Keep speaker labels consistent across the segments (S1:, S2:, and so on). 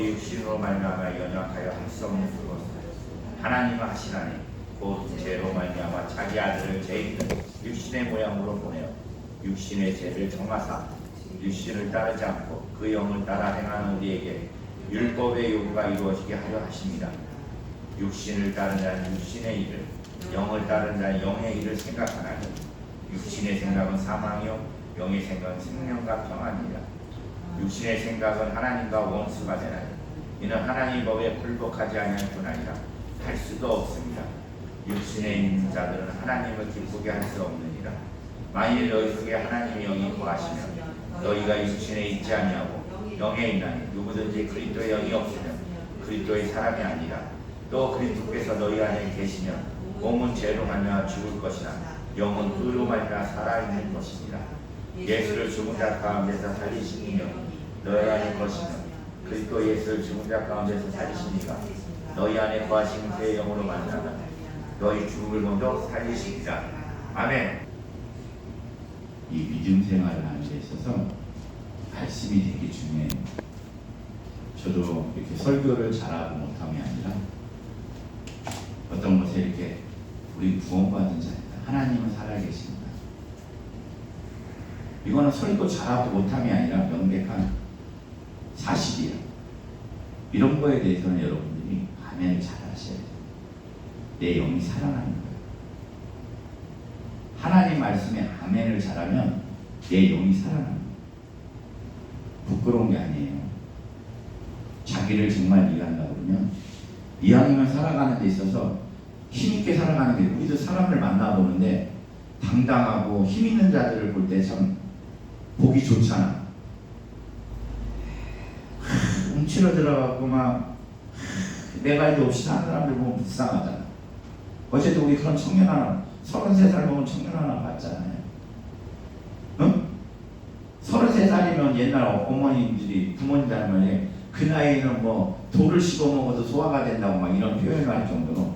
S1: 율법이 육신으로 말미암아 연약하여 할 수 없는 것을 하나님은 하시나니 곧 죄로 말미암아 자기 아들을 죄 있는 육신의 모양으로 보내어 육신의 죄를 정하사 육신을 따르지 않고 그 영을 따라 행하는 우리에게 율법의 요구가 이루어지게 하려 하십니다. 육신을 따른 자는 육신의 일을, 영을 따른 자는 영의 일을 생각하나니 육신의 생각은 사망이요 영의 생각은 생명과 평안이라. 육신의 생각은 하나님과 원수가 되나니 이는 하나님 법에 불복하지 아니할 뿐 아니라 할 수도 없습니다. 육신에 있는 자들은 하나님을 기쁘게 할 수 없느니라. 만일 너희 속에 하나님이 영이 거하시면 너희가 육신에 있지 아니하고 영에 있나니 누구든지 그리스도의 영이 없으면 그리스도의 사람이 아니라. 또 그리스도께서 너희 안에 계시면 몸은 죄로 말미암아 죽을 것이나 영은 의로 말미암아 살아있는 것이니라. 예수를 죽은 자 가운데서 살리신 이는 너희 안에 것이며 그리스도 예수를 죽은 자 가운데서 살리신 이가 너희 안에 거하시는 그의 영으로 만나면 너희 죽음을 먼저 살리십니다. 아멘.
S2: 이 믿음 생활을 하는 데 있어서 말씀이 되게 중요해요. 저도 이렇게 설교를 잘하고 못함이 아니라 어떤 곳에 이렇게 우리 구원받은 자입니다. 하나님은 살아계십니다. 이거는 설교 잘하고 못함이 아니라 명백한 사실이에요. 이런 거에 대해서는 여러분들이 아멘을 잘 하셔야 돼요. 내 영이 살아나는 거예요. 하나님 말씀에 아멘을 잘하면 내 영이 살아나는 거예요. 부끄러운 게 아니에요. 자기를 정말 이해한다고 그러면 이왕이면 살아가는 데 있어서 힘있게 살아가는 게, 우리도 사람을 만나보는데 당당하고 힘있는 자들을 볼 때 참 보기 좋잖아. 움츠러 들어가고 막 내 말도 없이 사는 사람들 보면 불쌍하잖아. 어제도 우리 그런 청년 하나, 33살 먹은 청년 하나 봤잖아요. 응? 33살이면 옛날 어머님들이, 부모님들 하면 그 나이에는 뭐 돌을 씹어 먹어도 소화가 된다고 막 이런 표현을 할 정도로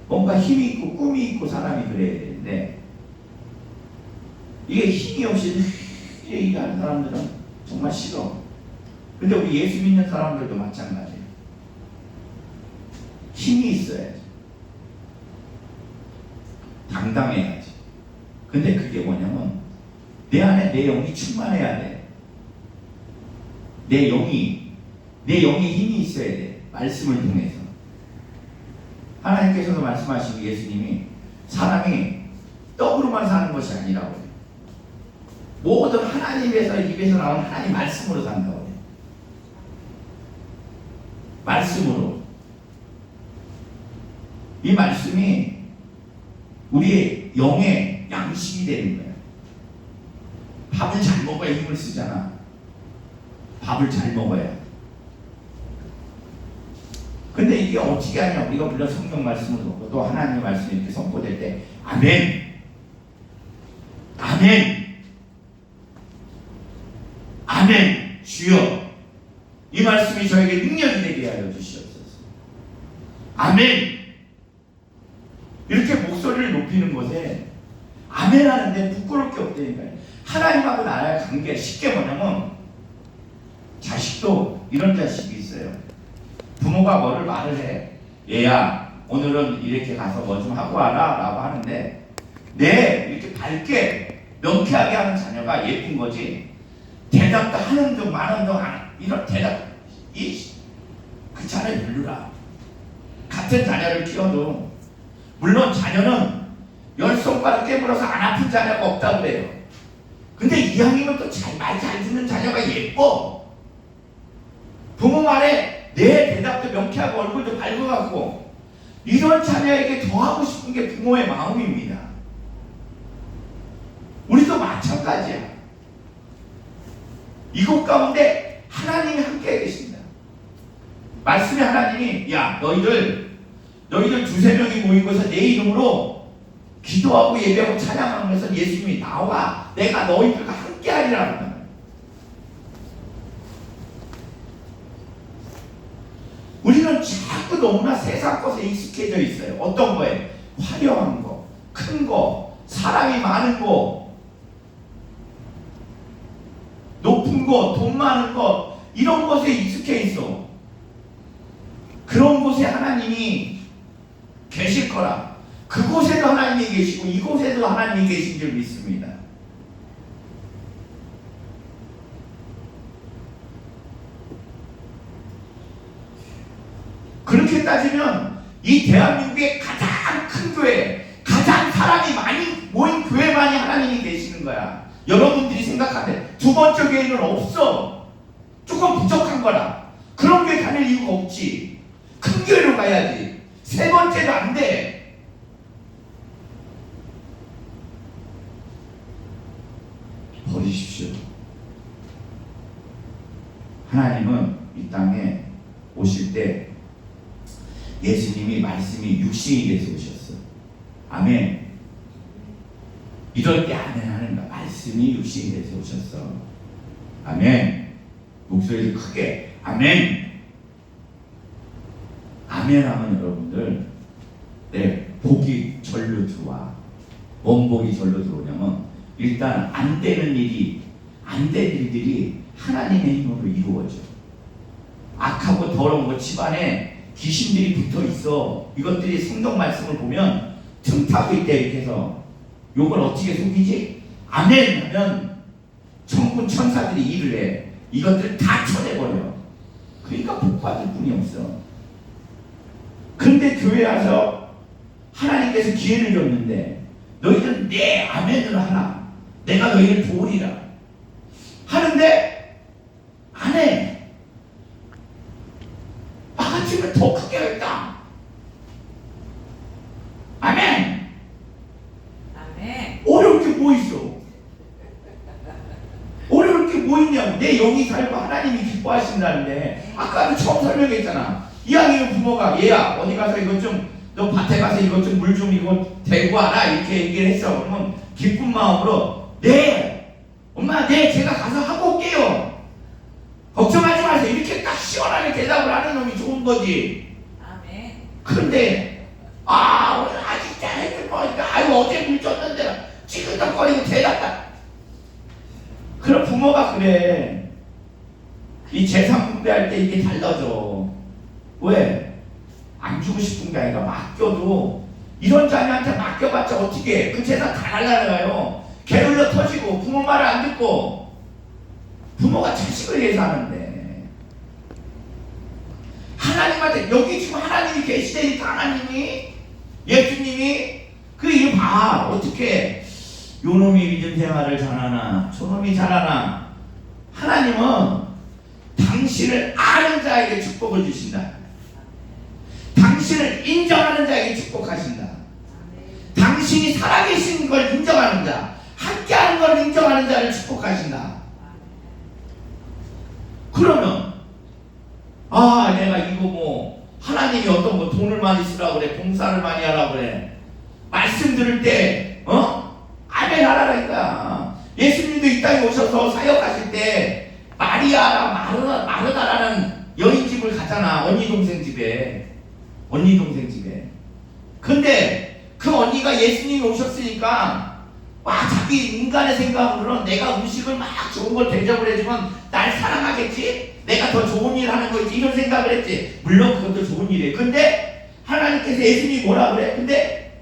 S2: 뭔가 힘이 있고 꿈이 있고 사람이 그래야 되는데, 이게 힘이 없이 얘기하는 사람들은 정말 싫어. 근데 우리 예수 믿는 사람들도 마찬가지예요. 힘이 있어야지. 당당해야지. 근데 그게 뭐냐면 내 안에 내 영이 충만해야 돼. 내 영에 힘이 있어야 돼. 말씀을 통해서. 하나님께서도 말씀하시고 예수님이 사람이 떡으로만 사는 것이 아니라고 해요. 모든 하나님에서 입에서 나온 하나님 말씀으로 산다고 해요. 말씀으로. 이 말씀이 우리의 영의 양식이 되는 거예요. 밥을 잘 먹어야 힘을 쓰잖아. 밥을 잘 먹어야. 근데 이게 어떻게 하냐? 우리가 물론 성경 말씀을 듣고 또 하나님의 말씀이 이렇게 선포될 때 아멘, 아멘, 아멘, 주여 이 말씀이 저에게 능력이 되게 하여 주시옵소서. 아멘. 이렇게 목소리를 높이는 것에 아멘 하는데 부끄러울 게 없다니까요. 하나님하고 나의 관계, 쉽게 뭐냐면 자식도 이런 자식이 있어요. 부모가 뭐를 말을 해. 얘야 오늘은 이렇게 가서 뭐 좀 하고 와라 라고 하는데, 네 이렇게 밝게 명쾌하게 하는 자녀가 예쁜 거지, 대답도 하는 둥 마는 둥 이런 대답, 그 자녀 별로라. 같은 자녀를 키워도 물론 자녀는 10손가락 깨물어서 안 아픈 자녀가 없다고 그래요. 근데 이왕이면 또 말 잘 듣는 자녀가 예뻐. 부모 말에 내 대답도 명쾌하고 얼굴도 밝아갖고 이런 자녀에게 더 하고 싶은 게 부모의 마음입니다. 우리도 마찬가지야. 이곳 가운데 하나님이 함께 계십니다. 말씀의 하나님이 야 너희들 두세 명이 모이고서 내 이름으로 기도하고 예배하고 찬양하면서 예수님이 나와 내가 너희들과 함께 하리라는 거예요. 우리는 자꾸 너무나 세상 것에 익숙해져 있어요. 어떤 거에? 화려한 거, 큰 거, 사람이 많은 거, 높은 거, 돈 많은 거, 이런 것에 익숙해 있어. 그런 곳에 하나님이 계실 거라. 그곳에도 하나님이 계시고 이곳에도 하나님이 계신 줄 믿습니다. 그렇게 따지면 이 대한민국의 가장 큰 교회, 가장 사람이 많이 모인 교회만이 하나님이 계시는 거야. 여러분들이 생각하는데 두 번째 교회는 없어. 조금 부족한 거라. 그런 교회 다닐 이유가 없지. 큰 교회로 가야지. 세 번째도 안 돼. 버리십시오. 하나님은 이 땅에 오실 때 예수님이 말씀이 육신이 돼서 오셨어. 아멘. 이럴 때 아멘 하는 거야. 말씀이 육신이 돼서 오셨어. 아멘. 목소리를 크게 아멘. 아멘 하면 여러분들 복이 절로 들어와. 뭔 복이 절로 들어오냐면 일단 안 되는 일이 안 될 일들이 하나님의 힘으로 이루어져. 악하고 더러운 거 집안에 귀신들이 붙어 있어. 이것들이 성경 말씀을 보면 틈타고 있대. 이렇게 해서 요걸 어떻게 속이지? 아멘 하면 천군 천사들이 일을 해. 이것들을 다 쳐내버려. 그러니까 복받을 뿐이 없어. 그런데 교회 와서 하나님께서 기회를 줬는데 너희는 내 아멘을 하라. 내가 너희를 도우리라. 하는데 안 해. 막아치면 더 크게 하겠다. 아멘.
S3: 아멘.
S2: 어려울 게 뭐 있어? 어려울 게 뭐 있냐고. 내 영이 살고 하나님이 기뻐하신다는데 아까도 처음 설명했잖아. 이왕이면 부모가 얘야 어디 가서 이것 좀 너 밭에 가서 이것 좀 물 좀 이거 대고 와라 이렇게 얘기를 했어. 그러면 기쁜 마음으로 네 엄마 네 제가 가서 하고 올게요. 걱정하지 마세요. 이렇게 딱 시원하게 대답을 하는 놈이 좋은 거지.
S3: 아멘.
S2: 그런데 오늘 아직 잘 해줄 거니까 아유 어제 물 줬는데 찌그덕거리고 대답다. 그럼 부모가 그래. 이 재산 분배할 때 이게 달라져. 왜? 안 주고 싶은 게 아니라 맡겨도 이런 자녀한테 맡겨봤자 어떻게 해? 그 재산 다 날라가요. 게을러 터지고 부모 말을 안 듣고. 부모가 자식을 위해서 하는데 하나님한테 여기 지금 하나님이 계시다니까. 하나님이 예수님이 그 이거 봐. 어떻게 요놈이 믿음 생활을 잘하나 저놈이 잘하나. 하나님은 당신을 아는 자에게 축복을 주신다. 당신을 인정하는 자에게 축복하신다. 당신이 살아계신 걸 인정하는 자, 함께하는 걸 인정하는 자를 축복하신다. 그러면 내가 이거 뭐 하나님이 어떤 거 돈을 많이 쓰라고 그래, 봉사를 많이 하라고 그래, 말씀 들을 때 아멘 하라니까. 예수님도 이 땅에 오셔서 사역하실 때 마리아랑 마르다라는 여인 집을 갔잖아. 언니 동생 집에. 근데 그 언니가 예수님이 오셨으니까 자기 인간의 생각으로는 내가 음식을 막 좋은 걸 대접을 해주면 날 사랑하겠지? 내가 더 좋은 일 하는 거지 이런 생각을 했지. 물론 그것도 좋은 일이에요. 근데 하나님께서 예수님이 뭐라 그래? 근데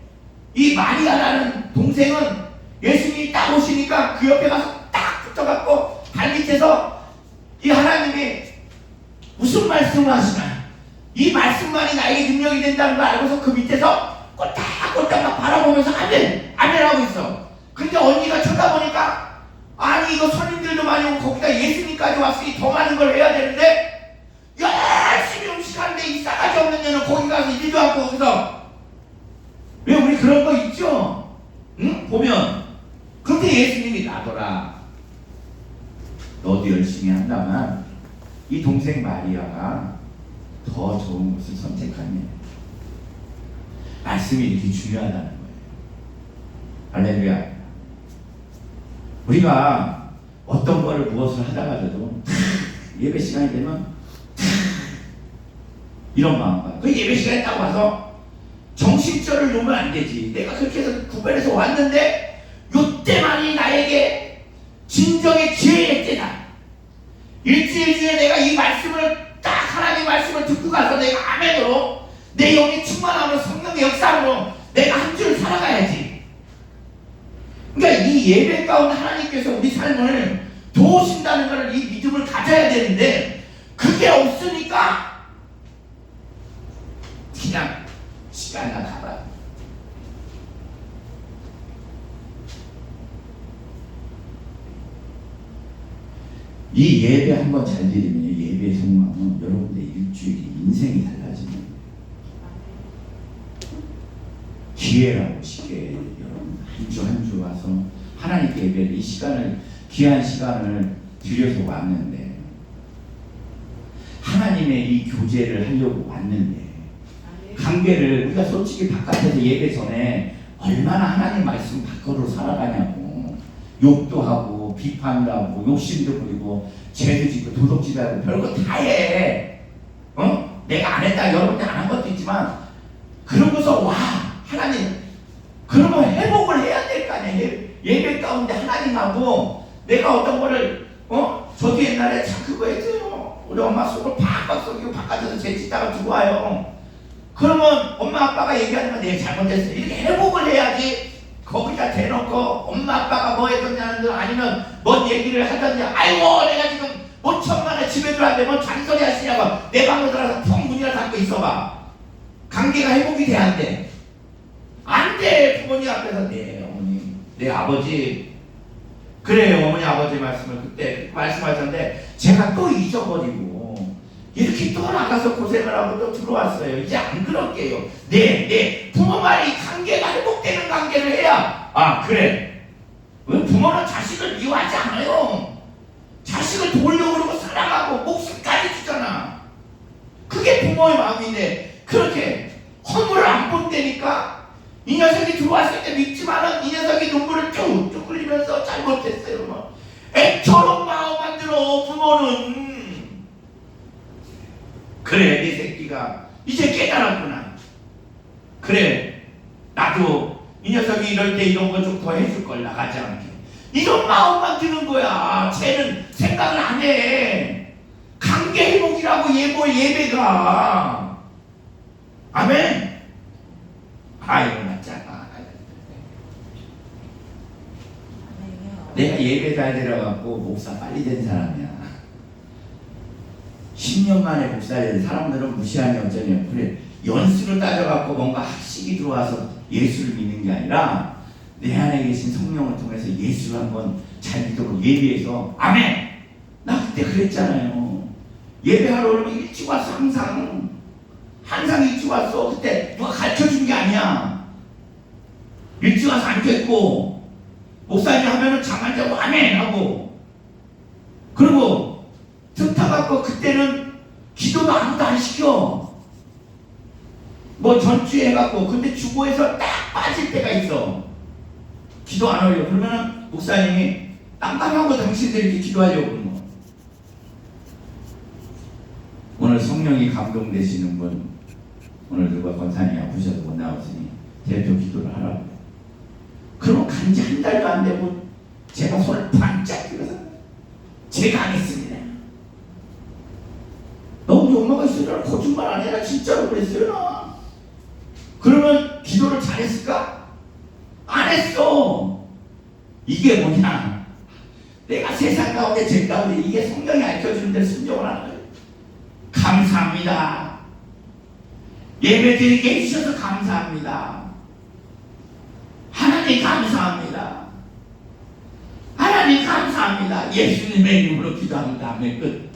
S2: 이 마리아라는 동생은 예수님이 딱 오시니까 그 옆에 가서 딱 붙어갖고 발밑에서 이 하나님이 무슨 말씀을 하시나, 이 말씀만이 나에게 능력이 된다는 걸 알고서 그 밑에서 꼴딱꼴딱 막 바라보면서 아멘 아멘 하고 있어. 근데 언니가 쳐다보니까 아니 이거 손님들도 많이 오고 거기다 예수님까지 왔으니 더 많은 걸 해야 되는데 열심히 음식하는데 이 싸가지 없는 년은 거기 가서 일도 않고 거기서. 왜 우리 그런 거 있죠? 응? 보면. 근데 예수님이 나더라. 너도 열심히 한다면 이 동생 마리아가 더 좋은 것을 선택하네. 말씀이 이렇게 중요하다는 거예요. 할렐루야. 우리가 어떤 거를 무엇을 하다가도 예배 시간이 되면 이런 마음과 그 예배 시간에 딱 와서 정신줄을 놓으면 안 되지. 내가 그렇게 해서 구별해서 왔는데 요때만이 나에게 진정의 기회의 때다. 일주일 중에 내가 이 말씀을 딱 하나님 말씀을 듣고 가서 내가 아멘으로 내 영이 충만하면 성령의 역사로 내가 한 주를 살아가야지. 그러니까 이 예배 가운데 하나님께서 우리 삶을 도우신다는 것을, 이 믿음을 가져야 되는데 그게 없으니까 그냥 시간이나 가봐. 이 예배 한번 잘 드리면, 예배에 성공하면 여러분들의 일주일이, 인생이 달라지는 기회라고 쉽게, 여러분 한 주 한 주 와서 하나님께 예배를, 이 시간을, 귀한 시간을 들여서 왔는데, 하나님의 이 교제를 하려고 왔는데, 관계를, 우리가 솔직히 바깥에서 예배 전에 얼마나 하나님 말씀 밖으로 살아가냐고, 욕도 하고 비판도 하고 욕심도 부리고 죄도 짓고 도둑질도 하고 별거 다 해. 내가 안 했다, 여러분들 안 한 것도 있지만, 그러고서 와 하나님, 그러면 회복을 해야 될 거 아니야. 예배 가운데 하나님하고 내가 어떤 거를, 저도 옛날에 참 그거 했어요. 우리 엄마 속을 팍팍 썩이고 바깥에서 죄 짓다가 들어와요. 그러면 엄마 아빠가 얘기하면 내가 잘못했어, 이렇게 회복을 해야지. 거기다 대놓고 엄마 아빠가 뭐 했었냐는, 아니면 뭔 얘기를 하던지, 아이고 내가 지금 5천만에 집에 들어왔는데 뭔 잔소리 하시냐고 내 방으로 들어가서 펑 문이나 닫고 있어봐. 관계가 회복이 돼, 안 돼? 안 돼. 부모님 앞에서 네 어머니, 네 아버지, 그래요 어머니 아버지 말씀을 그때 말씀하셨는데 제가 또 잊어버리고 이렇게 또 나가서 고생을 하고 또 들어왔어요. 이제 안 그럴게요. 네 부모 말이 관계가 회복되는 관계를 해야, 아 그래, 왜 부모는 자식을 미워하지 않아요. 자식을 도우려고 그러고 사랑하고 목숨까지 주잖아. 그게 부모의 마음인데, 그렇게 허물을 안 본다니까. 이 녀석이 들어왔을 때 믿지만은 이 녀석이 눈물을 쭉쭉 흘리면서 잘못했어요. 뭐. 애처럼 마음 만들어 부모는. 그래, 내 새끼가 이제 깨달았구나. 그래, 나도 이 녀석이 이럴 때 이런 거 좀 더 해줄 걸, 나가지 않게. 이런 마음만 드는 거야. 쟤는 생각을 안 해. 관계 회복이라고 예배가. 아멘. 아이고 맞잖아. 내가 예배 잘 들어갖고 목사 빨리 된 사람이야. 10년 만에 목사 된 사람들은 무시하니 어쩌냐. 그래, 연수를 따져갖고 뭔가 학식이 들어와서 예수를 믿는 게 아니라 내 안에 계신 성령을 통해서 예수를 한번 잘 믿어보고 예배해서, 아멘. 나 그때 그랬잖아요. 예배하러 오면 일찍 왔어. 항상 일찍 왔어. 그때 누가 가르쳐준 게 아니야. 일찍 와서 앉아있고 목사님 하면은 잠 안 자고 아멘 하고, 그리고 듣다갖고 그때는 기도도 아무도 안 시켜. 뭐 전주에 해갖고, 근데 주보에서 딱 빠질 때가 있어. 기도 안 하려고. 그러면은 목사님이 깜깜하고 당신들이 이렇게 기도하려고 그러는 거. 오늘 성령이 감동되시는 분, 오늘 누가 권사님이 아프셔서 못 나오시니 대표 기도를 하라고. 그럼 간지 한 달도 안 되고 제가 손을 반짝 들어서 제가 안 했습니다. 너 우리 엄마가 있으려고 거짓말 안 해라, 진짜로 그랬어요 나. 그러면 기도를 잘했을까? 안 했어. 이게 뭐냐, 내가 세상 가운데 죄 가운데 이게 성령이 알려주는 대로 순종을 하는 거예요. 감사합니다. 예배 드리게 해주셔서 감사합니다. 하나님 감사합니다. 하나님 감사합니다. 예수님의 이름으로 기도합니다. 아멘. 끝.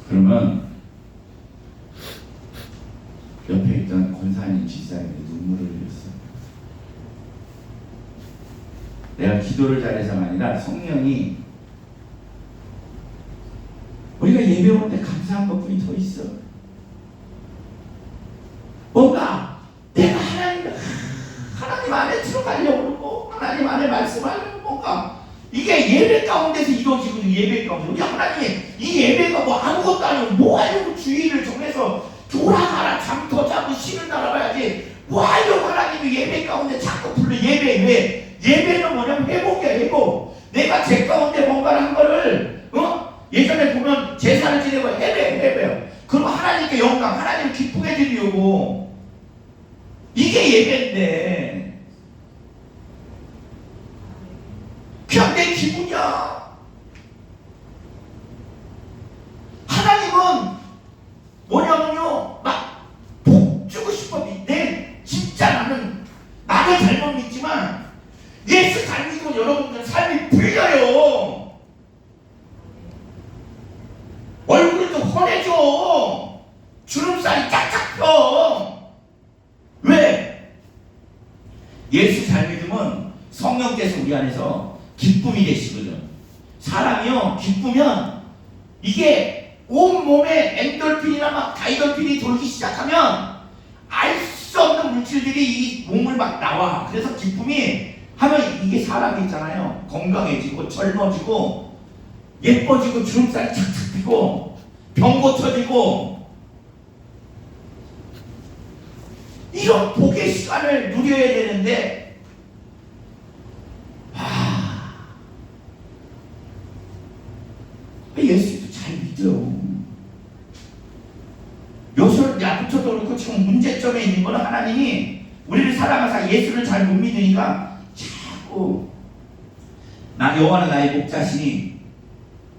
S2: 그러면 옆에 있던 권사님, 지사님이 눈물을 흘렸어요. 내가 기도를 잘해서가 아니라 성령이, 우리가 예배 올 때 감사한 것뿐이 더 있어. 뭔가 내가 하나님 안에 들어가려고 그러고 하나님 안에 말씀하려고, 뭔가 이게 예배 가운데서 이루어지거든요. 예배 가운데 우리 하나님이 이 예배가 뭐 아무것도 아니고 뭐 하려고 주의를 정해서 돌아가라, 잠 더 자고 쉬는 나라 가야지 뭐 하려고 하나님이 예배 가운데 자꾸 불러. 예배는 뭐냐면 회복이야. 회복. 내가 제 가운데 뭔가를 한 거를, 예전에 보면 제사를 지내고 예배인데 그냥 내 기분이야. 하나님은 뭐냐면요, 막 복 주고 싶어. 내 진짜 나도 잘못 믿지만 예수 잘 믿으면 여러분들 삶이 풀려요. 얼굴이 좀 환해져. 주름살이 쫙쫙 펴. 왜? 예수 잘 믿으면 성령께서 우리 안에서 기쁨이 되시거든. 사람이요, 기쁘면 이게 온몸에 엔돌핀이나 막 다이돌핀이 돌기 시작하면 알 수 없는 물질들이 이 몸을 막 나와. 그래서 기쁨이 하면 이게 사람이 있잖아요, 건강해지고 젊어지고 예뻐지고 주름살이 착착 피고 병 고쳐지고 이런 복의 시간을 누려야 되는데 예수도 잘 믿어요. 요술 야부터도 그렇고 지금 문제점에 있는 거는 하나님이 우리를 사랑하사 예수를 잘 못 믿으니까 자꾸 여호와는 나의 목자시니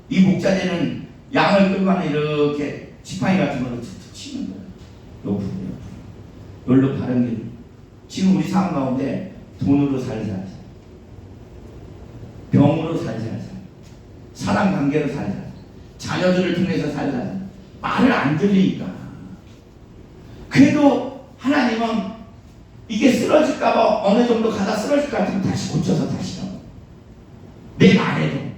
S2: 이 목자되는 양을 끌고 가는 이렇게 지팡이 같은 걸로 툭툭 치는 거예요. 옆으로 여기로 바른 길. 지금 우리 삶 가운데 돈으로 살살, 병으로 살살, 사람 관계로 살살, 자녀들을 통해서 살살, 말을 안 들리니까. 그래도 하나님은 이게 쓰러질까봐 어느 정도 가다 쓰러질 것 같으면 다시 고쳐서 다시 나오고 내 말에도.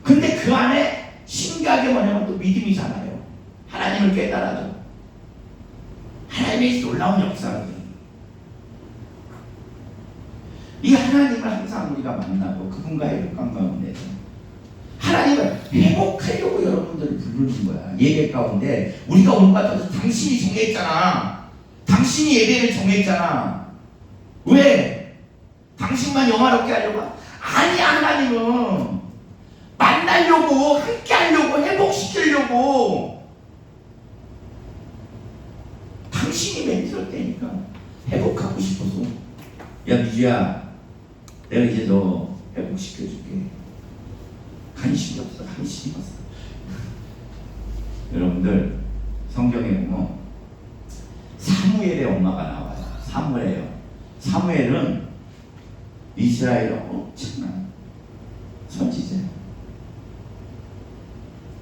S2: 근데 그 안에 신기하게 뭐냐면 또 믿음이잖아요. 하나님을 깨달아줘. 하나님의 놀라운 역사를. 이 하나님을 항상 우리가 만나고 그분과의 교감 가운데서 하나님을 회복하려고 여러분들을 부르는 거야. 예배 가운데 우리가 온 것 같아서 당신이 정했잖아. 당신이 예배를 정했잖아. 왜? 당신만 영화롭게 하려고? 아니야. 하나님은 만나려고, 함께 하려고, 회복시키려고. 당신이 만들었다니까. 회복하고 싶어서. 야 미주야, 내가 이제 너 회복시켜줄게. 관심이 없어. 관심이 없어. 여러분들 성경에 보면 사무엘의 엄마가 나와요. 사무엘은 이스라엘의 엄청난 선지자예요.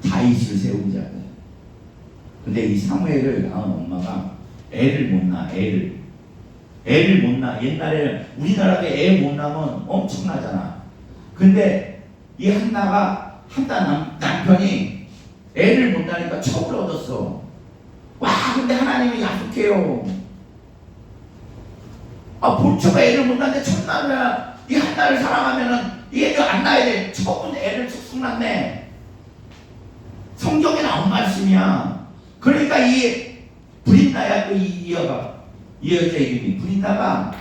S2: 다윗을 세운 자예요. 근데 이 사무엘을 낳은 엄마가 애를 못 낳아. 애를 못 낳아. 옛날에 우리나라에 애 못 낳으면 엄청나잖아. 근데 이 한나가 남편이 애를 못 낳으니까 첩을 얻었어. 와, 근데 하나님이 약속해요. 본처가 애를 못 낳는데 첩 낳으면 이 한나를 사랑하면은 이 애를 안 낳아야 돼. 첩은 애를 쑥쑥 낳네. 성경에 나온 말씀이야. 그러니까 이 브린다야, 이 여자 이름이 브린다가,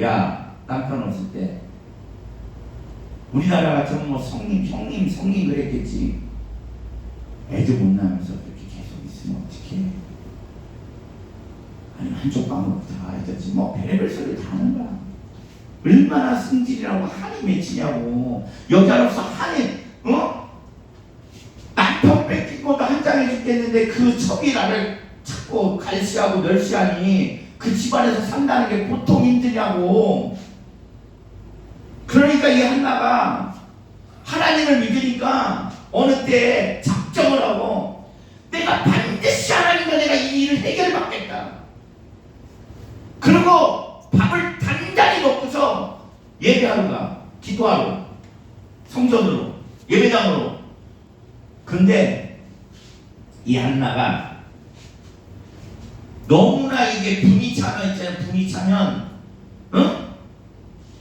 S2: 야, 남편 없을 때 우리나라 같으면 뭐 성님 그랬겠지. 애들 못 낳으면서 그렇게 계속 있으면 어떡해. 아니 한쪽 방으로 들어가야 되지. 뭐 별의별 소리를 다 하는 거야. 얼마나 승질이라고 한이 맺히냐고. 여자로서 한이 남편 뺏긴 것도 한장해 죽겠는데 그 첩이 나를 자꾸 갈시하고 멸시하니 그 집안에서 산다는 게 보통 힘드냐고. 그러니까 이 한나가 하나님을 믿으니까 어느 때 작정을 하고 내가 반드시 하나님과 내가 이 일을 해결받겠다. 그리고 밥을 단단히 먹고서 예배하러 가. 기도하러. 성전으로. 예배당으로. 근데 이 한나가 너무나 이게 분이 차면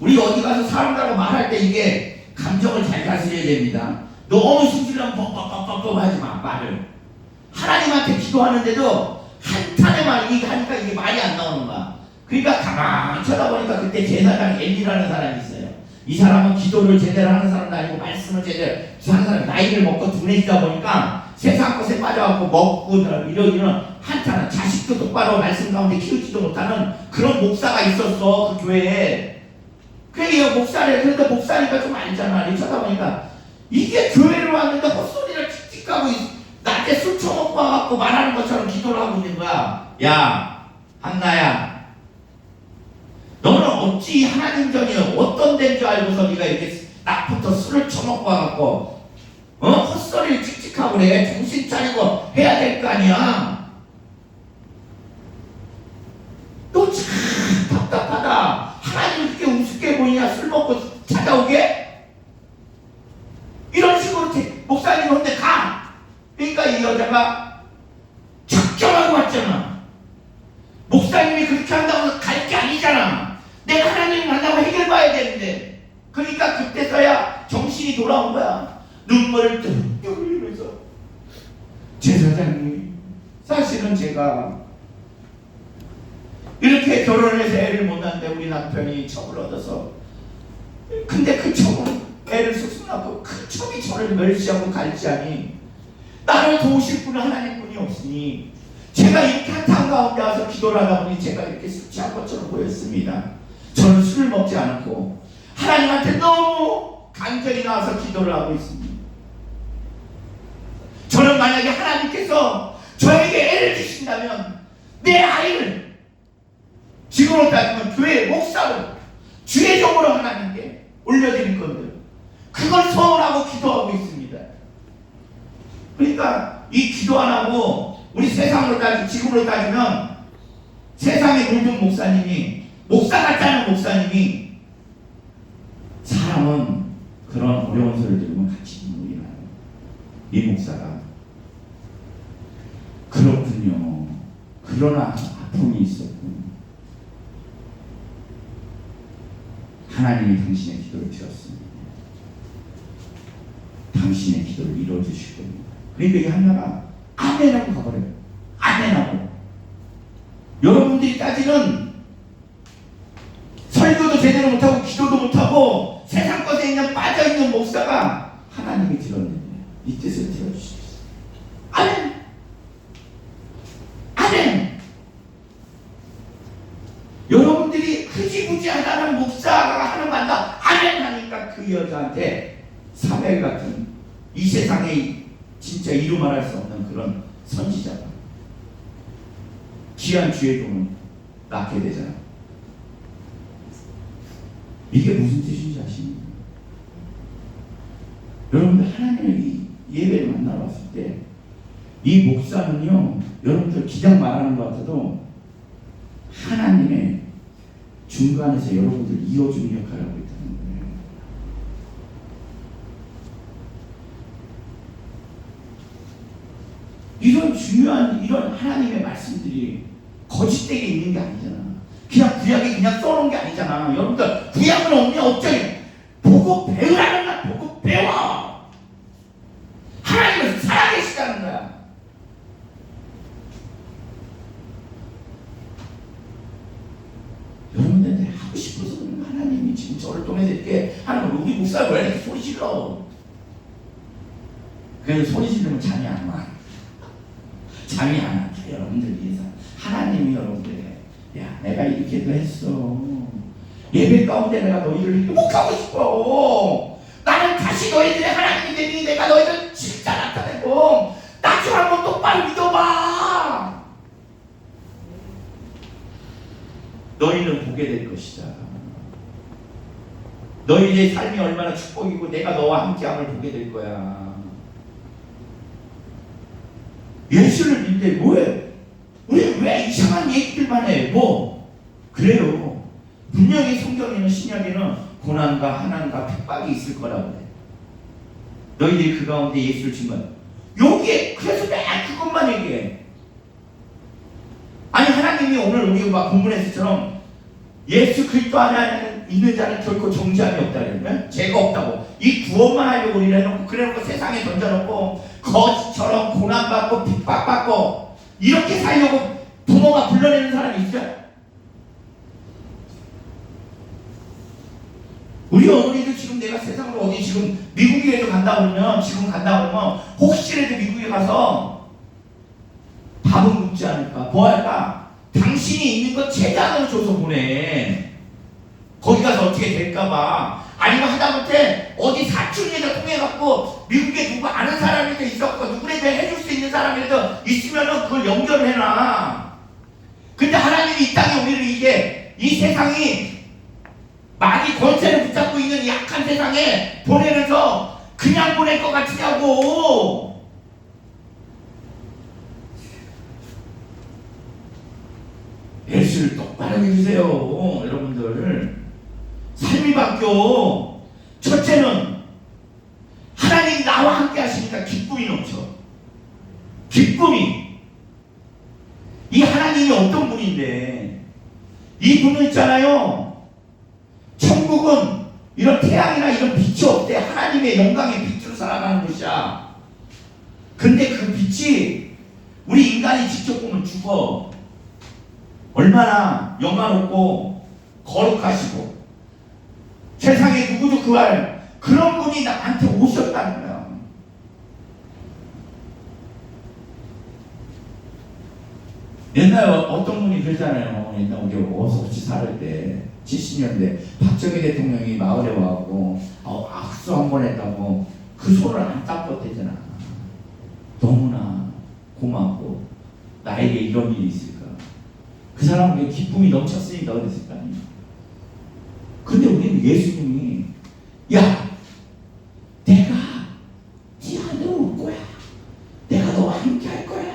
S2: 우리 어디 가서 사람들하고 말할 때 이게 감정을 잘 다스려야 됩니다. 너무 승질나면 뻑뻑뻑뻑 하지 마. 말을 하나님한테 기도하는데도 한탄의 말이 하니까 이게 말이 안 나오는 거야. 그러니까 가만히 쳐다보니까 그때 제사장 엘리라는 사람이 있어요. 이 사람은 기도를 제대로 하는 사람도 아니고 말씀을 제대로 하는 사람, 나이를 먹고 둔해지다 보니까 세상 것에 빠져갖고 먹고 이러기는 한타는 자식도 똑바로 말씀 가운데 키우지도 못하는 그런 목사가 있었어 그 교회에. 그래 목사래. 그런데 목사니까 좀 알잖아. 이 쳐다보니까 이게 교회를 왔는데 헛소리를 틱틱하고 낮에 술 처먹고 와갖고 말하는 것처럼 기도를 하고 있는 거야. 야 한나야, 너는 어찌 하나님 전이 어떤 데인 줄 알고서 네가 이렇게 낮부터 술을 처먹고 와갖고 헛소리를 칙칙하고 그래. 정신 차리고 해야 될 거 아니야. 너 참 답답하다. 하나님 그렇게 우습게 보이냐? 술 먹고 찾아오게? 이런 식으로 목사님 혼자 가. 그러니까 이 여자가 작정하고 왔잖아. 목사님이 그렇게 한다고 갈 게 아니잖아. 내가 하나님 만나고 해결 봐야 되는데. 그러니까 그때서야 정신이 돌아온 거야. 눈물을 뚝뚝 흘리면서, 제사장님, 사실은 제가 이렇게 결혼해서 애를 못 낳는데 우리 남편이 첩을 얻어서, 근데 그 첩은 애를 쑥쑥 낳고 그 첩이 저를 멸시하고 갈지하니 나를 도우실 분은 하나님뿐이 없으니 제가 이렇게 한탄 가운데 와서 기도를 하다 보니 제가 이렇게 술 취한 것처럼 보였습니다. 저는 술을 먹지 않고 하나님한테 너무 간절히 나와서 기도를 하고 있습니다. 저는 만약에 하나님께서 저에게 애를 주신다면 내 아이를 지금으로 따지면 교회 목사로 주의 종으로 하나님께 올려드릴 건데 그걸 소원하고 기도하고 있습니다. 그러니까 이 기도 안 하고 우리 세상으로 따지면, 지금으로 따지면 세상에 물든 목사님이, 목사 같지 않은 목사님이, 사람은 그런 어려운 소리를 들으면 같이 눈물이 나요. 이 목사가 그렇군요. 그러나 아픔이 있었군요. 하나님이 당신의 기도를 들었습니다. 당신의 기도를 이루어주실 겁니다. 그러니까 이 한나가 아멘하고 가버려요. 아멘하고. 여러분들이 따지는 설교도 제대로 못하고 기도도 못하고 세상 것에 그냥 빠져있는 목사가 하나님이 들었는데 이 뜻을 들어주시겠어요. 아멘. 아멘. 여러분들이 흐지부지하다는 목사가 하는 말다 아멘 하니까 그 여자한테 사벨 같은 이 세상에 진짜 이루 말할 수 없는 그런 선지자가 귀한 주의 종을 낳게 되잖아. 이게 무슨 뜻인지 아십니까? 여러분들 하나님의 이 예배를 만나러 왔을 때 이 목사는요, 여러분들 기장 말하는 것 같아도 하나님의 중간에서 여러분들 이어주는 역할을 하고 있다는 거예요. 이런 중요한 이런 하나님의 말씀들이 거짓되게 있는 게 아니잖아. 그냥 구약에 그냥 써놓은 게 아니잖아. 여러분들 구약은 없냐 없잖아요. 보고 배우라는 날 보고 배워. 하나님은 살아계시다는 거야. 여러분들 하고 싶어서 그런 거 하나님이 지금 저를 통해서 이렇게 하는 거. 우리 목사가 왜 이렇게 소리 질러? 그래서 소리 지르면 잠이 안 와. 잠이 안 와. 여러분들 위해서 하나님이 여러분들에게 야 내가 이렇게도 했어. 예배 가운데 내가 너희를 회복하고 싶어. 나는 다시 너희들의 하나님이 되니 내가 너희들 진짜 나타내고 나 좀 한번 똑바로 믿어봐. 너희는 보게 될 것이다. 너희의 삶이 얼마나 축복이고 내가 너와 함께함을 보게 될 거야. 예수를 믿는데 뭐해? 우리 왜 이상한 얘기들만 해? 뭐 그래요. 분명히 성경에는 신약에는 고난과 한한과 핍박이 있을 거라고 그래. 너희들이 그 가운데 예수를 준 거야. 여기에 그래서 내가 그것만 얘기해. 아니 하나님이 오늘 우리가 본문에서처럼 예수 그리스도 안에 있는 자는 결코 정죄함이 없다 그러면 죄가 없다고 이 구원만 하려고 우리를 해놓고 그래놓고 세상에 던져놓고 거짓처럼 고난받고 핍박받고 이렇게 살려고 부모가 불러내는 사람이 있어요? 우리 어머니도 지금 내가 세상으로 어디 지금 미국이라도 간다 그러면 지금 간다 그러면 혹시라도 미국에 가서 밥은 굶지 않을까? 뭐 할까? 당신이 있는 거 최대한으로 줘서 보내. 거기 가서 어떻게 될까봐. 아니면 하다못해 어디 사촌이라도 통해갖고 미국에 누구 아는 사람이라도 있었고 누구라도 해줄 수 있는 사람이라도 있으면은 그걸 연결을 해놔. 근데 하나님이 이 땅에 우리를 이게 이 세상이 많이 권세를 붙잡고 있는 이 약한 세상에 보내면서 그냥 보낼 것 같으냐고. 예수를 똑바로 해주세요 여러분들. 삶이 바뀌어. 첫째는 하나님이 나와 함께 하시니까 기쁨이 넘쳐. 기쁨이. 이 하나님이 어떤 분인데 이 분은 있잖아요. 천국은 이런 태양이나 이런 빛이 없대. 하나님의 영광의 빛으로 살아가는 곳이야. 근데 그 빛이 우리 인간이 직접 보면 죽어. 얼마나 영화롭고 거룩하시고 세상에 누구도 구할 그런 분이 나한테 오셨다는 거야. 옛날에 어떤 분이 그러잖아요. 옛날 우리 어서같이 살을 때 70년대 박정희 대통령이 마을에 와갖고 악수 한 번 했다고 그 손을 안 닦았대잖아. 너무나 고맙고 나에게 이런 일이 있을까. 그 사람에게 기쁨이 넘쳤으니까 그랬을 거 아니야. 근데 우리는 예수님이 야 내가 네 안에 올 거야. 내가 너와 함께 할 거야.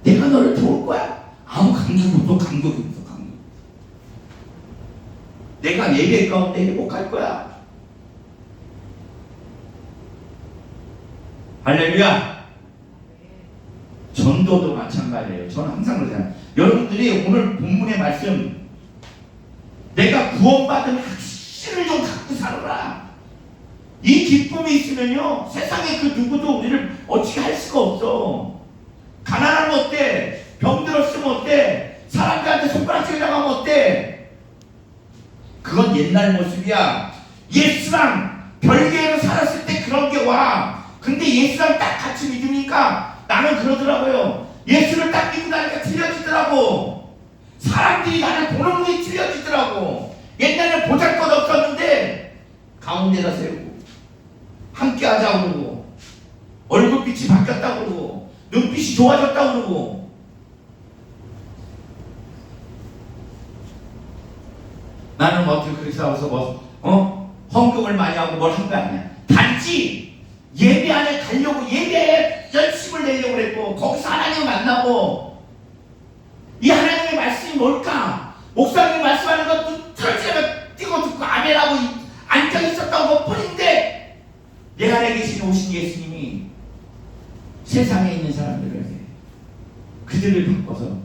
S2: 내가 너를 도울 거야. 아무 감격이 없어. 감격이 없어. 감격. 내가 예배 가운데 회복할 거야. 할렐루야. 전도도 마찬가지예요. 저는 항상 그러잖아요. 여러분들이 오늘 본문의 말씀 내가 구원받은 확신을 좀 갖고 살아라. 이 기쁨이 있으면요 세상에 그 누구도 우리를 어떻게 할 수가 없어. 가난하면 어때? 병들었으면 어때? 사람들한테 손가락질 당하면 어때? 그건 옛날 모습이야. 예수랑 별개로 살았을 때 그런 게 와. 근데 예수랑 딱 같이 믿으니까 나는 그러더라고요. 예수를 딱 믿고 나니까 틀려지더라고. 사람들이 나를 보는 눈이 틀려지더라고. 옛날에 보잘것 없었는데 가운데다 세우고 함께 하자고 그러고 얼굴빛이 바뀌었다고 그러고 눈빛이 좋아졌다고 그러고. 나는 어떻게 그렇게 싸워서 헌금을 많이 하고 뭘 한 거 아니야. 단지 예배 안에 가려고 예배에 열심을 내려고 그랬고 거기서 하나님을 만나고 이 하나님의 말씀이 뭘까? 목사님이 말씀하는 것도 철저하게 뛰고 듣고 아멘하고 앉아있었던 것 뿐인데 내 안에 계신 오신 예수님이 세상에 있는 사람들에게 그들을 바꿔서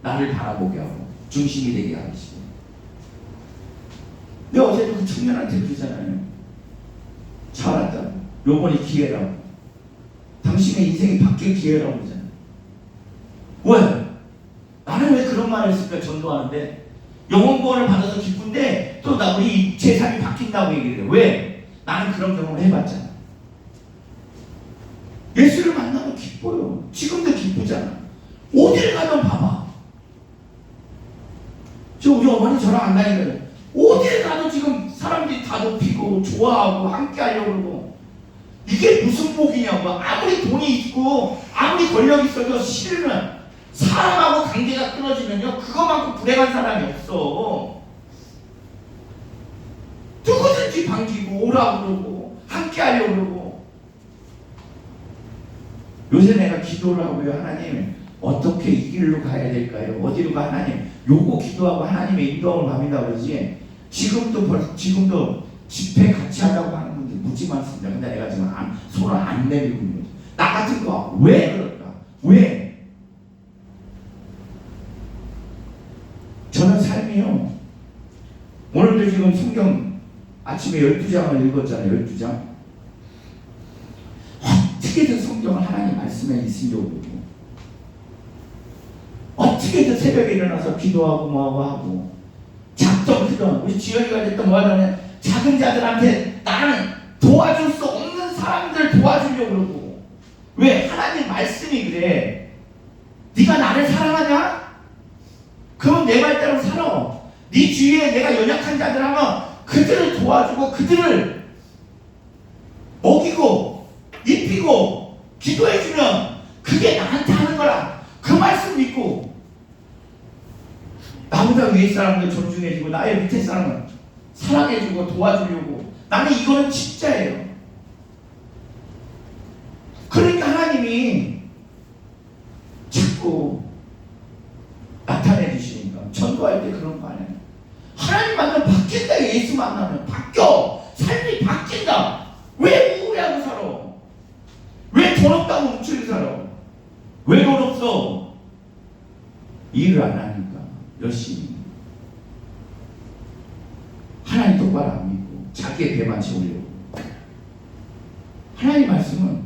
S2: 나를 바라보게 하고 중심이 되게 하시고. 내가 어제도 그 청년한테 그러잖아요. 잘한다. 요번이 기회라고. 당신의 인생이 바뀔 기회라고 그러잖아요. 왜? 나는 왜 그런 말을 했을까? 전도하는데 영혼 구원을 받아서 기쁜데 또 나 우리 제 삶이 바뀐다고 얘기를 해요. 왜? 나는 그런 경험을 해봤잖아. 예수를 만나면 기뻐요. 지금도 기쁘잖아. 어디를 가면 봐봐. 저 우리 어머니 저랑 안 다니거든. 어디를 가도 지금 사람들이 다 높이고 좋아하고 함께 하려고 그러고. 이게 무슨 복이냐고. 아무리 돈이 있고 아무리 권력이 있어도 실은 사람하고 관계가 끊어지면요 그것만큼 불행한 사람이 없어. 누구든지 반기고 오라고 그러고 함께 하려고 그러고. 요새 내가 기도를 하고요. 하나님 어떻게 이 길로 가야 될까요? 어디로 가 하나님? 요거 기도하고 하나님의 인도함을 받는다 그러지. 지금도 집회 같이 하자고 하는 분들 무지 많습니다. 근데 내가 지금 손을 안 내리고 있는 거지. 나 같은 거 왜 그럴까? 왜? 저는 삶이요. 오늘도 지금 성경 아침에 12장을 읽었잖아요. 12장. 어떻게든 성경을 하나님 말씀에 있으려고 그러고 어떻게든 새벽에 일어나서 기도하고 뭐하고 하고 작정 기도. 우리 지연이가 됐던 뭐 하자면 작은 자들한테 나는 도와줄 수 없는 사람들 도와주려고 그러고. 왜? 하나님 말씀이 그래. 네가 나를 사랑하냐? 그럼 내 말대로 살아. 네 주위에 내가 연약한 자들 하면 그들을 도와주고 그들을 먹이고 입히고 기도해주면 그게 나한테 하는 거라. 그 말씀 믿고 나보다 위에 사람들 존중해주고 나의 밑에 사람을 사랑해주고 도와주려고. 나는 이거는 진짜예요. 그러니까 하나님이 자꾸 나타내 주시니까. 전도할 때 그런 거 아니에요. 하나님 만나면 바뀐다. 예수 만나면 바뀌어. 삶이 바뀐다. 왜 우울해하고 살아? 왜 돈 없다고 뭉치고 살아? 왜 돈 없어? 일을 안 하니까. 열심히 하나님 똑바로 안 믿고 자기의 배만 채우려고. 하나님 말씀은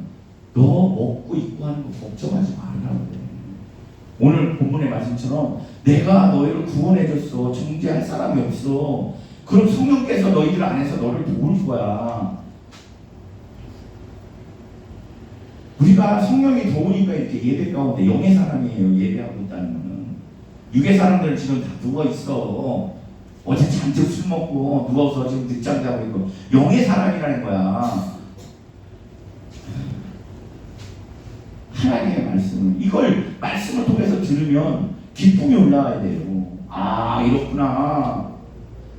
S2: 너 먹고 입고 하는 거 걱정하지 말라고 그래. 오늘 본문의 말씀처럼 내가 너희를 구원해줬어. 정죄할 사람이 없어. 그럼 성령께서 너희들 안에서 너를 도울 거야. 우리가 성령이 도우니까 이렇게 예배 가운데 영의 사람이에요. 예배하고 있다는 거는. 육의 사람들은 지금 다 누워있어. 어제 잔뜩 술 먹고 누워서 지금 늦잠 자고 있고. 영의 사람이라는 거야. 하나님의 말씀을, 이걸 말씀을 통해서 들으면 기쁨이 올라와야 돼요. 아, 이렇구나.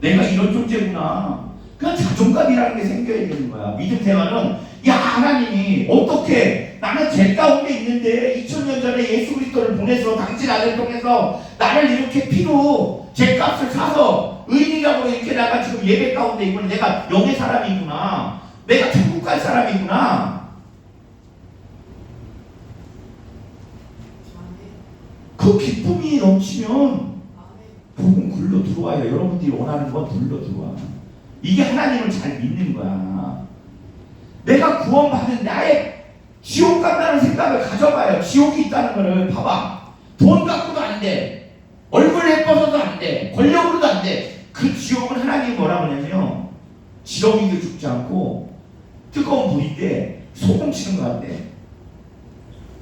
S2: 내가 이런 존재구나. 그냥 자존감이라는 게 생겨야 되는 거야. 믿음 생활은 야, 하나님이 어떻게 나는 죄 가운데 있는데 2000년 전에 예수 그리스도를 보내서 당신 아들을 통해서 나를 이렇게 피로 죄값을 사서 의인이라고 이렇게 내가 지금 예배 가운데 있고 내가 영의 사람이구나. 내가 천국 갈 사람이구나. 그 기쁨이 넘치면 복음 굴러 들어와요. 여러분들이 원하는 건 굴러 들어와. 이게 하나님을 잘 믿는 거야. 내가 구원받은 나의 지옥 간다는 생각을 가져봐요. 지옥이 있다는 거를 봐봐. 돈 갖고도 안 돼. 얼굴 예뻐서도 안 돼. 권력으로도 안 돼. 그 지옥은 하나님이 뭐라고 하냐면요, 지렁이도 죽지 않고 뜨거운 불인데 소금 치는 것 같아.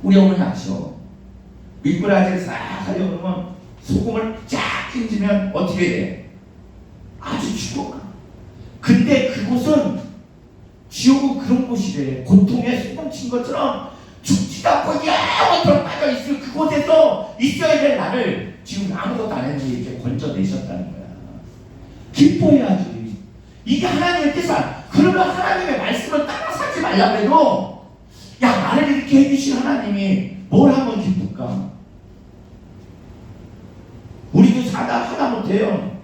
S2: 우리 어머니 아시죠? 미꾸라지를 싹 하려고 그러면 소금을 쫙 кин지면 어떻게 돼? 아주 죽어. 근데 그곳은 지옥은 그런 곳이래. 고통에 소금 친 것처럼 죽지도 않고 영원토록 빠져있을 그곳에서 있어야 될 나를 지금 아무것도 안 했는데 이렇게 건져내셨다는 거야. 기뻐해야지. 이게 하나님의 뜻이야. 그러면 하나님의 말씀을 따라 살지 말라고 해도 야, 나를 이렇게 해주신 하나님이 뭘 하면 기쁠까? 우리도 하다 못해요.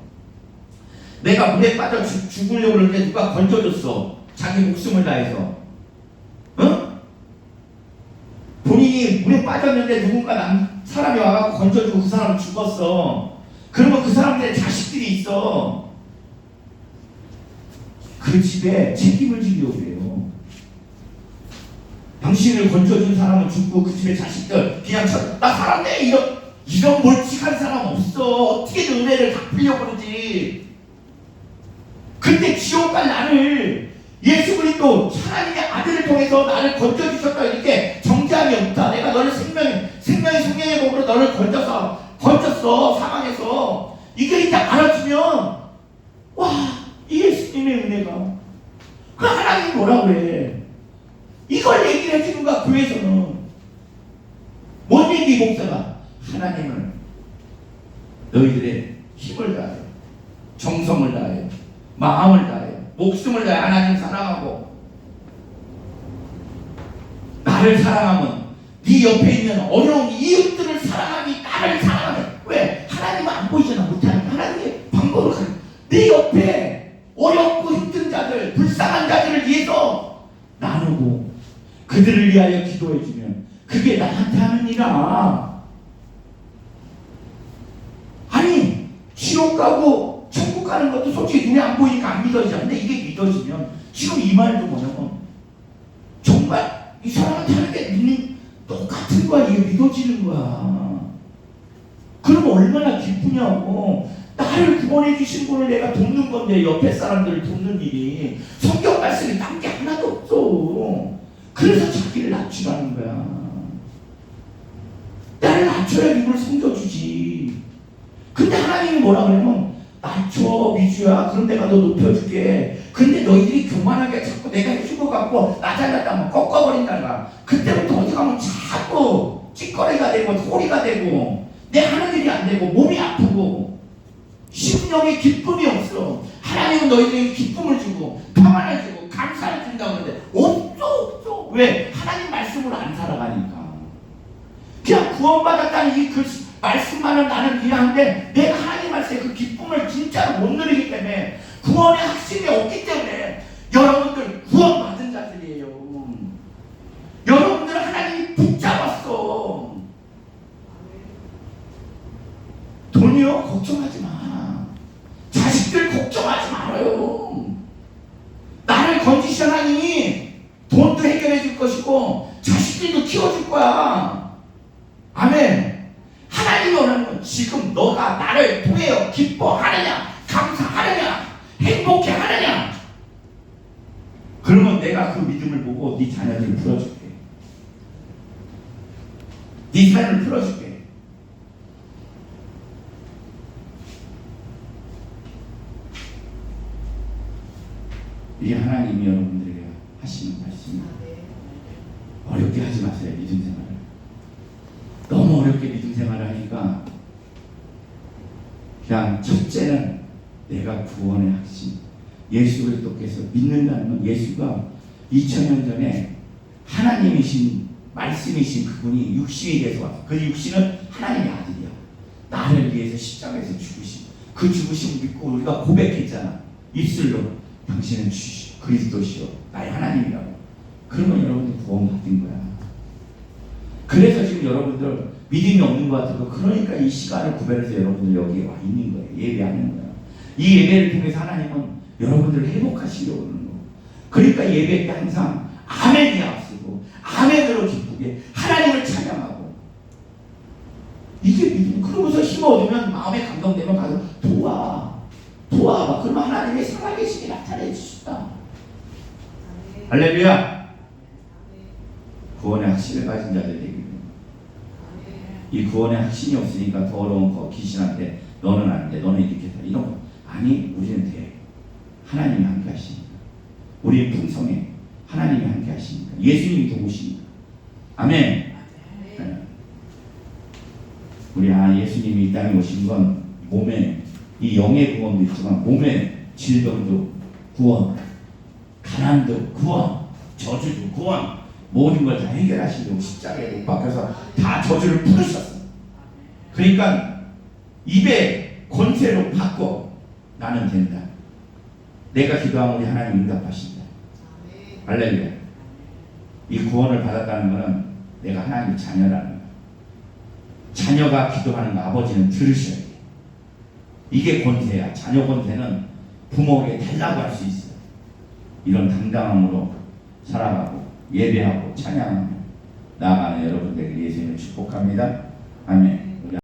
S2: 내가 물에 빠져 죽으려고 그러는데 누가 건져줬어. 자기 목숨을 다해서. 응? 본인이 물에 빠졌는데 누군가 사람이 와서 건져주고 그 사람은 죽었어. 그러면 그 사람들의 자식들이 있어. 그 집에 책임을 지려고 그래요. 당신을 건져준 사람은 죽고 그 집의 자식들 그냥 나 살았네 이런 멀찍한 사람 없어. 어떻게든 은혜를 갚으려고 그러지. 근데 지옥 갈 나를 예수 그리스도 하나님의 아들을 통해서 나를 건져주셨다. 이렇게 정죄함이 없다. 내가 너를 생명의 성령의 몸으로 너를 건졌어. 사망해서. 이게 이제 알아주면 와, 이 예수님의 은혜가. 그 하나님이 뭐라고 해. 이걸 얘기를 해주는 거야. 교회에서는. 뭔 얘기 목사가. 하나님은 너희들의 힘을 다해, 정성을 다해, 마음을 다해, 목숨을 다해 하나님 사랑하고 나를 사랑하면 네 옆에 있는 어려운 이웃들을 사랑하니 나를 사랑하면. 왜? 하나님은 안 보이잖아. 못하는 하나님의 방법을 가져. 네 옆에 어렵고 힘든 자들, 불쌍한 자들을 위해서 나누고 그들을 위하여 기도해주면 그게 나한테 하는 일이야. 아니, 지옥 가고 천국 가는 것도 솔직히 눈에 안 보이니까 안 믿어지잖아. 근데 이게 믿어지면 지금 이 말도 뭐냐면 정말 이 사람한테 하는 게 믿는 똑같은 거야. 이게 믿어지는 거야. 그러면 얼마나 기쁘냐고. 나를 구원해 주신 분을 내가 돕는 건데 옆에 사람들을 돕는 일이 성경 말씀이 딴 게 하나도 없어. 그래서 자기를 낮추라는 거야. 나를 낮춰야 누굴 섬겨주지. 근데 하나님이 뭐라 그러면 낮춰 미주야. 그럼 내가 너 높여줄게. 근데 너희들이 교만하게 자꾸 내가 해준 것 같고 나 잘났다면 꺾어버린다는 거야. 그때부터 어디 가면 자꾸 찌꺼리가 되고 소리가 되고 내 하는 일이 안 되고 몸이 아프고 심령에 기쁨이 없어. 하나님은 너희들에게 기쁨을 주고 평안을 주고 감사를 준다고 하는데 없어. 왜? 하나님 말씀으로 안 살아가니까. 그냥 구원받았다는 이 말씀만은 나는 이해하는데 내가 하나님 말씀에 그 기쁨을 진짜로 못 누리기 때문에 구원의 확신이 없기 때문에 여러분들 구원받은 자들이에요. 여러분들은 하나님이 붙잡았어. 돈이요? 걱정하지 마. 자식들 걱정하지 말아요. 나를 건지신 하나님이 돈도 해결해 줄 것이고 자식들도 키워줄 거야. 아멘. 하나님이 원하는 건 지금 너가 나를 통해 기뻐하느냐, 감사하느냐, 행복해하느냐. 그러면 내가 그 믿음을 보고 네 자녀들을 풀어줄게. 네 삶을 풀어줄게. 이게 하나님이 여러분들에게 하시는 말씀입니다. 어렵게 하지 마세요. 믿음 생활을. 너무 어렵게 믿음 생활을 하니까 그냥 첫째는 내가 구원의 확신. 예수 그리스도께서 믿는다는 건 예수가 2000년 전에 하나님이신 말씀이신 그분이 육신이 돼서 왔어. 그 육신은 하나님의 아들이야. 나를 위해서 십자가에서 죽으신 그 죽으심을 믿고 우리가 고백했잖아. 입술로 당신은 주시오 그리스도시오 나의 하나님이라고. 그러면 여러분들 구원받은 거야. 그래서 지금 여러분들 믿음이 없는 것 같아도 그러니까 이 시간을 구별해서 여러분들 여기에 와 있는 거예요. 예배하는 거예요. 이 예배를 통해서 하나님은 여러분들을 회복하시려고 하는 거예요. 그러니까 예배 때 항상 아멘이 앞서고 아멘으로 기쁘게 하나님을 찬양하고 이게 믿음. 그러고서 힘 얻으면 마음에 감동되면 가서 도와봐. 그러면 하나님의 살아계심이 나타내 주신다. 할렐루야. 구원의 확신을 가진 자들 되기를. 이 구원의 확신이 없으니까 더러운 거 귀신한테 너는 안 돼, 너는 이렇게 해 이런 거 아니. 우리는 돼. 하나님이 함께 하시니까. 우리의 풍성에 하나님이 함께 하시니까. 예수님이 도우시니까. 아멘. 네. 우리 예수님이 이 땅에 오신 건 몸에 이 영의 구원도 있지만 몸의 질병도 구원, 가난도 구원, 저주도 구원, 모든 걸 다 해결하시려고 십자가에 못 박혀서 다 저주를 풀으셨어. 그러니까 입에 권세로 바꿔 나는 된다. 내가 기도하면 우리 하나님 응답하신다. 할렐루야. 이 구원을 받았다는 것은 내가 하나님의 자녀라는 거야. 자녀가 기도하는 거 아버지는 들으셔야 돼. 이게 권세야. 자녀 권세는 부모에게 달라고 할 수 있어. 이런 당당함으로 살아가고 예배하고 찬양하며 나아가는 여러분들에게 예수님을 축복합니다. 아멘.